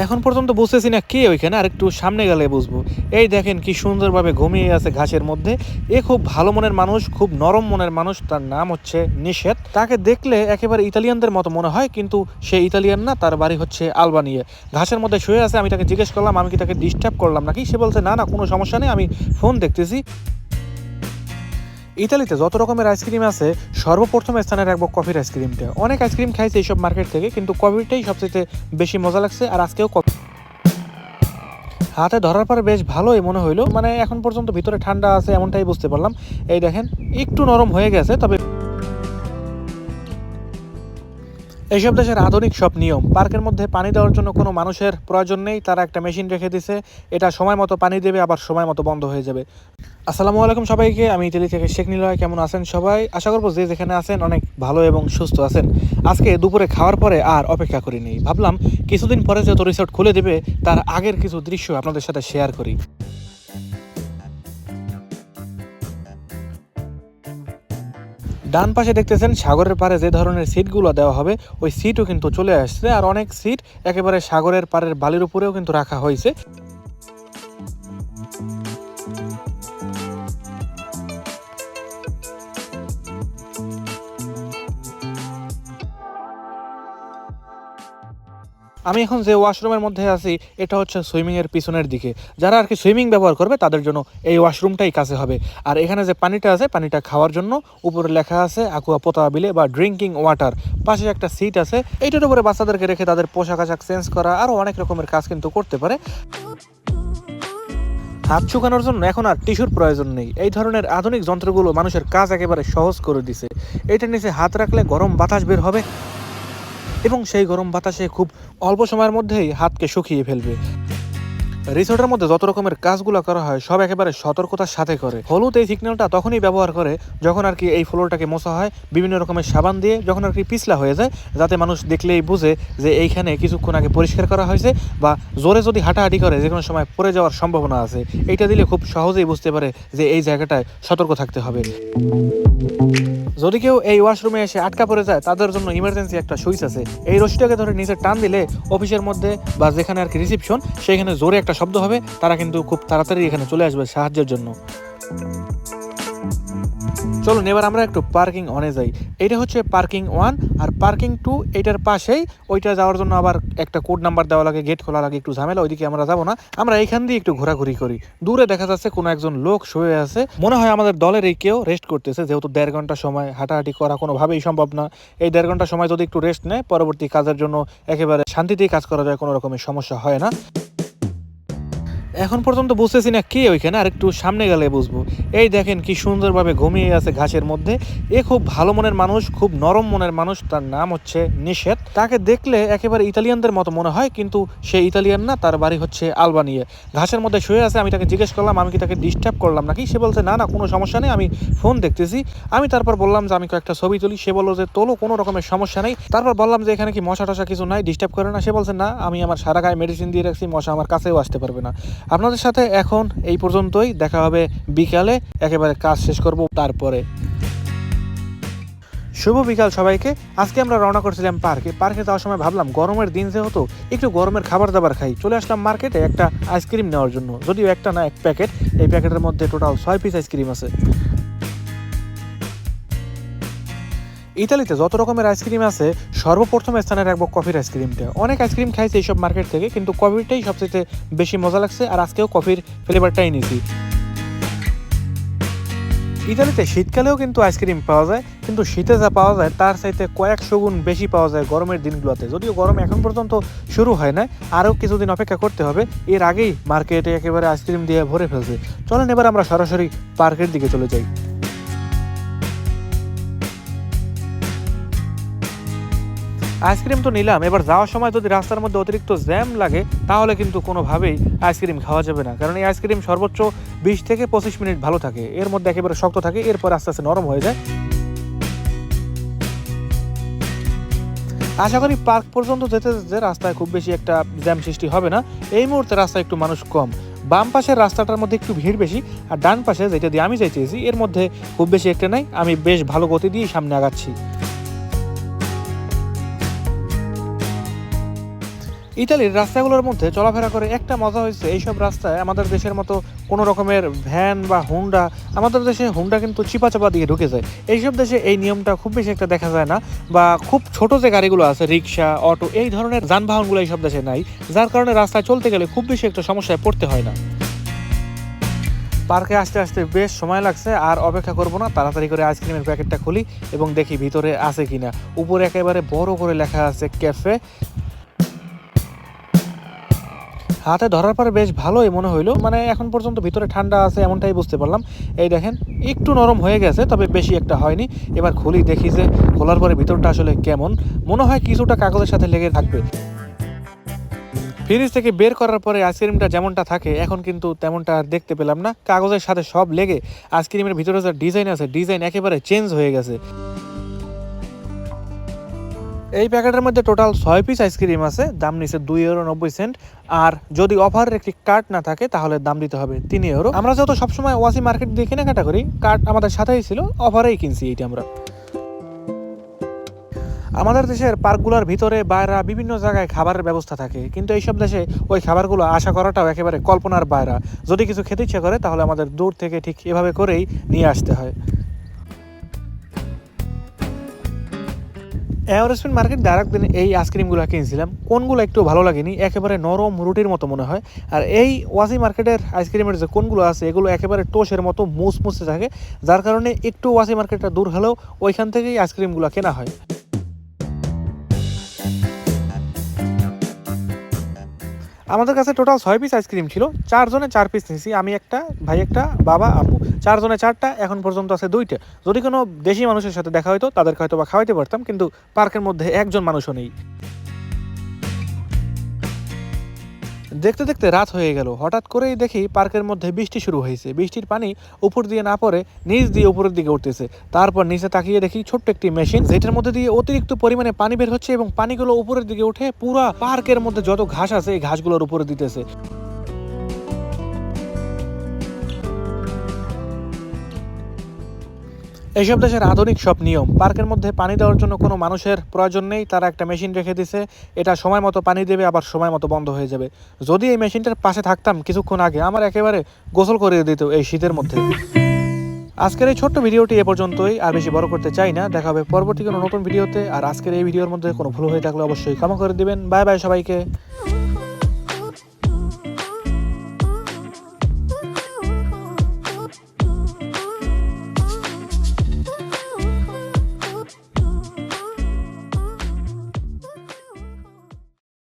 এখন পর্যন্ত বুঝতেছি না কে ওইখানে, আর একটু সামনে গেলে বুঝবো। এই দেখেন কি সুন্দরভাবে ঘুমিয়ে আছে ঘাসের মধ্যে। এ খুব ভালো মনের মানুষ, খুব নরম মনের মানুষ। তার নাম হচ্ছে নিষেধ। তাকে দেখলে একেবারে ইতালিয়ানদের মতো মনে হয়, কিন্তু সে ইতালিয়ান না, তার বাড়ি হচ্ছে আলবানিয়া। ঘাসের মধ্যে শুয়ে আছে। আমি তাকে জিজ্ঞেস করলাম আমি কি তাকে ডিস্টার্ব করলাম নাকি। সে বলছে না না, কোনো সমস্যা নেই, আমি ফোন দেখতেছি। ইতালিতে যত রকমের আইসক্রিম আছে, সর্বপ্রথম স্থানে রাখবো কফির আইসক্রিমটা। অনেক আইসক্রিম খাইছে এইসব মার্কেট থেকে, কিন্তু কফিটাই সবচেয়ে বেশি মজা লাগছে। আর আজকেও হাতে ধরার পরে বেশ ভালোই মনে হইলো। মানে এখন পর্যন্ত ভিতরে ঠান্ডা আছে এমনটাই বুঝতে পারলাম। এই দেখেন একটু নরম হয়ে গেছে, তবে এইসব দেশের আধুনিক সব নিয়ম। পার্কের মধ্যে পানি দেওয়ার জন্য কোনো মানুষের প্রয়োজন নেই, তারা একটা মেশিন রেখে দিছে। এটা সময় মতো পানি দেবে, আবার সময় মতো বন্ধ হয়ে যাবে। আসসালামু আলাইকুম সবাইকে, আমি ইতালি থেকে শেখ নিলয়। কেমন আছেন সবাই? আশা করবো যে যেখানে আছেন অনেক ভালো এবং সুস্থ আছেন। আজকে দুপুরে খাওয়ার পরে আর অপেক্ষা করিনি, ভাবলাম কিছুদিন পরে যেহেতু রিসোর্ট খুলে দেবে, তার আগের কিছু দৃশ্য আপনাদের সাথে শেয়ার করি। ডান পাশে দেখতেছেন সাগরের পাড়ে যে ধরনের সিটগুলো দেওয়া হবে, ওই সিটও কিন্তু চলে আসছে। আর অনেক সিট একেবারে সাগরের পাড়ের বালির উপরেও কিন্তু রাখা হয়েছে। আমি এখন যে ওয়াশরুমের মধ্যে আছি, এটা হচ্ছে সুইমিং এর পিছনের দিকে। যারা আর কি সুইমিং ব্যবহার করবে তাদের জন্য এই ওয়াশরুমটাই কাছে হবে। আর এখানে যে পানিটা আছে, পানিটা খাওয়ার জন্য উপরে লেখা আছে আকুয়া পোতাবিলে বা ড্রিঙ্কিং ওয়াটার। পাশে একটা সিট আছে, এইটার উপরে বাচ্চাদেরকে রেখে তাদের পোশাক আশাক চেঞ্জ করা আরও অনেক রকমের কাজ কিন্তু করতে পারে। হাত শুকানোর জন্য এখন আর টিস্যুর প্রয়োজন নেই। এই ধরনের আধুনিক যন্ত্রগুলো মানুষের কাজ একেবারে সহজ করে দিছে। এটার নিচে হাত রাখলে গরম বাতাস বের হবে এবং সেই গরম বাতাসে খুব অল্প সময়ের মধ্যেই হাতকে শুকিয়ে ফেলবে। রিসোর্টের মধ্যে যত রকমের কাজগুলো করা হয় সব একেবারে সতর্কতার সাথে করে। হলুদ এই সিগন্যালটা তখনই ব্যবহার করে যখন আর কি এই ফ্লোরটাকে মোছা হয় বিভিন্ন রকমের সাবান দিয়ে, যখন আর কি পিছলা হয়ে যায়, যাতে মানুষ দেখলেই বুঝে যে এইখানে কিছুক্ষণ আগে পরিষ্কার করা হয়েছে। বা জোরে যদি হাঁটাহাঁটি করে যে কোনো সময় পড়ে যাওয়ার সম্ভাবনা আছে, এইটা দিলে খুব সহজেই বুঝতে পারে যে এই জায়গাটায় সতর্ক থাকতে হবে। যদি কেউ এই ওয়াশরুমে এসে আটকা পড়ে যায়, তাদের জন্য ইমার্জেন্সি একটা সুইচ আছে। এই রশিটাকে ধরে নিচে টান দিলে অফিসের মধ্যে বা যেখানে আর কি রিসিপশন, সেখানে জোরে একটা শব্দ হবে, তারা কিন্তু খুব তাড়াতাড়ি এখানে চলে আসবে সাহায্যের জন্য। চলুন এবার আমরা একটু পার্কিং অনে যাই। এটা হচ্ছে পার্কিং 1 আর পার্কিং 2 এটার পাশেই। ওইটা যাওয়ার জন্য আবার একটা কোড নাম্বার দেওয়া লাগে, গেট খোলা লাগে, একটু ঝামেলা। ওইদিকে আমরা যাবো না, আমরা এইখান দিয়ে একটু ঘোরাঘুরি করি। দূরে দেখা যাচ্ছে কোনো একজন লোক শুয়ে আছে, মনে হয় আমাদের দলের এই কেউ রেস্ট করতেছে। যেহেতু 1.5 ঘন্টা সময় হাঁটাহাঁটি করা কোনোভাবেই সম্ভব না, এই 1.5 ঘন্টা সময় যদি একটু রেস্ট নেয়, পরবর্তী কাজের জন্য একেবারে শান্তিতেই কাজ করা যায়, কোনো রকমের সমস্যা হয় না। এখন পর্যন্ত বুঝতেছি না কে ওইখানে, আর একটু সামনে গেলে বুঝবো। এই দেখেন কি সুন্দরভাবে ঘুমিয়ে আছে ঘাসের মধ্যে। এ খুব ভালো মনের মানুষ, খুব নরম মনের মানুষ। তার নাম হচ্ছে নিষেধ। তাকে দেখলে একেবারে ইতালিয়ানদের মতো মনে হয়, কিন্তু সে ইতালিয়ান না, তার বাড়ি হচ্ছে আলবানিয়া। ঘাসের মধ্যে শুয়ে আছে। আমি তাকে জিজ্ঞেস করলাম আমি কি তাকে ডিস্টার্ব করলাম নাকি। সে বলছে না না, কোনো সমস্যা নেই, আমি ফোন দেখতেছি। আমি তারপর বললাম যে আমি কয়েকটা ছবি তুলি। সে বললো যে তোলো, কোনো রকমের সমস্যা নেই। তারপর বললাম যে এখানে কি মশা টশা কিছু নাই, ডিস্টার্ব করে না। সে বলছে না, আমি আমার সারা গায়ে মেডিসিন দিয়ে রাখছি, মশা আমার কাছেও আসতে পারবে না। আপনাদের সাথে এখন এই পর্যন্তই, দেখা হবে বিকালে, একেবারে কাজ শেষ করব তারপরে। শুভ বিকাল সবাইকে। আজকে আমরা রওনা করছিলাম পার্কে যাওয়ার সময় ভাবলাম গরমের দিন যেহেতু একটু গরমের খাবার দাবার খাই। চলে আসলাম মার্কেটে একটা আইসক্রিম নেওয়ার জন্য, যদিও একটা না, এক প্যাকেট। এই প্যাকেটের মধ্যে টোটাল 6 পিস আইসক্রিম আছে। ইতালিতে যত রকমের আইসক্রিম আছে, সর্বপ্রথম স্থানে রাখবো কফির আইসক্রিমটা। অনেক আইসক্রিম খাইছে এইসব মার্কেট থেকে, কিন্তু কফিটাই সবচেয়ে বেশি মজা লাগছে। আর আজকেও কফির ফ্লেভারটাই নিয়েছি। ইতালিতে শীতকালেও কিন্তু আইসক্রিম পাওয়া যায়, কিন্তু শীতে যা পাওয়া যায় তার চাইতে কয়েকশো গুণ বেশি পাওয়া যায় গরমের দিনগুলোতে। যদিও গরম এখন পর্যন্ত শুরু হয় না, আরও কিছুদিন অপেক্ষা করতে হবে। এর আগেই মার্কেটে একেবারে আইসক্রিম দিয়ে ভরে ফেলছে। চলেন এবার আমরা সরাসরি পার্কের দিকে চলে যাই। আইসক্রিম তো নিলাম, এবার যাওয়ার সময় যদি রাস্তার মধ্যে অতিরিক্ত জ্যাম লাগে, তাহলে কিন্তু কোনোভাবেই আইসক্রিম খাওয়া যাবে না। কারণ এই আইসক্রিম সর্বোচ্চ 20 থেকে 25 মিনিট ভালো থাকে, এর মধ্যে একেবারে শক্ত থাকে, এরপর আস্তে আস্তে নরম হয়ে যায়। আশা করি পার্ক পর্যন্ত যেতে যেতে রাস্তায় খুব বেশি একটা জ্যাম সৃষ্টি হবে না। এই মুহূর্তে রাস্তায় একটু মানুষ কম। বাম পাশের রাস্তাটার মধ্যে একটু ভিড় বেশি, আর ডান পাশে যেটা দিয়ে আমি যাইতেছি এর মধ্যে খুব বেশি একটা নাই। আমি বেশ ভালো গতি দিয়ে সামনে আগাচ্ছি। ইতালির রাস্তাগুলোর মধ্যে চলাফেরা করে একটা মজা হয়েছে, এইসব রাস্তায় আমাদের দেশের মতো কোনো রকমের ভ্যান বা হুন্ডা, আমাদের দেশে হুন্ডা কিন্তু চিপা চাপা দিয়ে ঢুকে যায়। এইসব দেশে এই নিয়মটা খুব বেশি একটা দেখা যায় না, বা খুব ছোট যে গাড়িগুলো আছে রিক্সা, অটো, এই ধরনের যানবাহনগুলো এইসব দেশে নাই, যার কারণে রাস্তায় চলতে গেলে খুব বেশি একটা সমস্যায় পড়তে হয় না। পার্কে আসতে আসতে বেশ সময় লাগছে, আর অপেক্ষা করব না, তাড়াতাড়ি করে আইসক্রিমের প্যাকেটটা খুলি এবং দেখি ভিতরে আছে কিনা। উপরে একেবারে বড় করে লেখা আছে ক্যাফে। হাতে ধরার পরে বেশ ভালোই মনে হইলো, মানে এখন পর্যন্ত ভিতরে ঠান্ডা আছে এমনটাই বুঝতে পারলাম। এই দেখেন একটু নরম হয়ে গেছে, তবে বেশি একটা হয়নি। এবার খুলি, দেখি যে খোলার পরে ভিতরটা আসলে কেমন। মনে হয় কিছুটা কাগজের সাথে লেগে থাকবে। ফ্রিজ থেকে বের করার পরে আইসক্রিমটা যেমনটা থাকে এখন কিন্তু তেমনটা আর দেখতে পেলাম না, কাগজের সাথে সব লেগে আইসক্রিমের ভিতরে যে ডিজাইন আছে, ডিজাইন একেবারে চেঞ্জ হয়ে গেছে। এই প্যাকেটের মধ্যে টোটাল 6 পিস আইসক্রিম আছে, দাম নিচ্ছে €2.90। আর যদি অফারের একটি কার্ড না থাকে তাহলে দাম দিতে হবে €3। আমরা যত সবসময় ওয়াসি মার্কেট দিয়ে কেনাকাটা করি, কার্ড আমাদের সাথেই ছিল, অফারেই কিনছি এইটা আমরা। আমাদের দেশের পার্কগুলোর ভিতরে বাইরে বিভিন্ন জায়গায় খাবারের ব্যবস্থা থাকে, কিন্তু এইসব দেশে ওই খাবারগুলো আশা করাটাও একেবারে কল্পনার বাইরে। যদি কিছু খেতে ইচ্ছে করে তাহলে আমাদের দূর থেকে ঠিক এভাবে করেই নিয়ে আসতে হয়। এভারেস্ট মার্কেট দিয়ে আরেকদিন এই আইসক্রিমগুলো কিনছিলাম, কোনগুলো একটু ভালো লাগেনি, একেবারে নরম রুটির মতো মনে হয়। আর এই ওয়াসি মার্কেটের আইসক্রিমের যে কোনগুলো আছে এগুলো একেবারে টোষের মতো মুসমুসে থাকে, যার কারণে একটু ওয়াসি মার্কেটটা দূর হলেও ওইখান থেকেই আইসক্রিমগুলো কেনা হয়। আমাদের কাছে টোটাল 6 পিস আইসক্রিম ছিল, 4 জনে 4 পিস নিয়েছি, আমি একটা, ভাই একটা, বাবা, আম্মু, 4 জনে 4টা, এখন পর্যন্ত আছে 2টা। যদি কোনো দেশি মানুষের সাথে দেখা হতো তাদেরকে হয়তো বা খাওয়াইতে পারতাম, কিন্তু পার্কের মধ্যে একজন মানুষও নেই। দেখতে দেখতে রাত হয়ে গেল, হঠাৎ করেই দেখি পার্কের মধ্যে বৃষ্টি শুরু হয়েছে। বৃষ্টির পানি উপর দিয়ে না পড়ে নিচ দিয়ে উপরের দিকে উঠতেছে। তারপর নিচে তাকিয়ে দেখি ছোট্ট একটি মেশিন, যেটার মধ্যে দিয়ে অতিরিক্ত পরিমাণে পানি বের হচ্ছে এবং পানিগুলো উপরের দিকে উঠে পুরা পার্কের মধ্যে যত ঘাস আছে এই ঘাসগুলোর উপরে দিতেছে। এইসব দেশের আধুনিক সব নিয়ম, পার্কের মধ্যে পানি দেওয়ার জন্য কোনো মানুষের প্রয়োজন নেই, তারা একটা মেশিন রেখে দিছে, এটা সময় মতো পানি দেবে আবার সময় মতো বন্ধ হয়ে যাবে। যদি এই মেশিনটার পাশে থাকতাম কিছুক্ষণ আগে, আমার একেবারে গোসল করে দিত এই শীতের মধ্যে। আজকের এই ছোট্ট ভিডিওটি এ পর্যন্তই, আর বেশি বড় করতে চাই না। দেখা হবে পরবর্তী কোনো নতুন ভিডিওতে। আর আজকের এই ভিডিওর মধ্যে কোনো ভুল হয়ে থাকলে অবশ্যই ক্ষমা করে দিবেন। বাই বাই সবাইকে।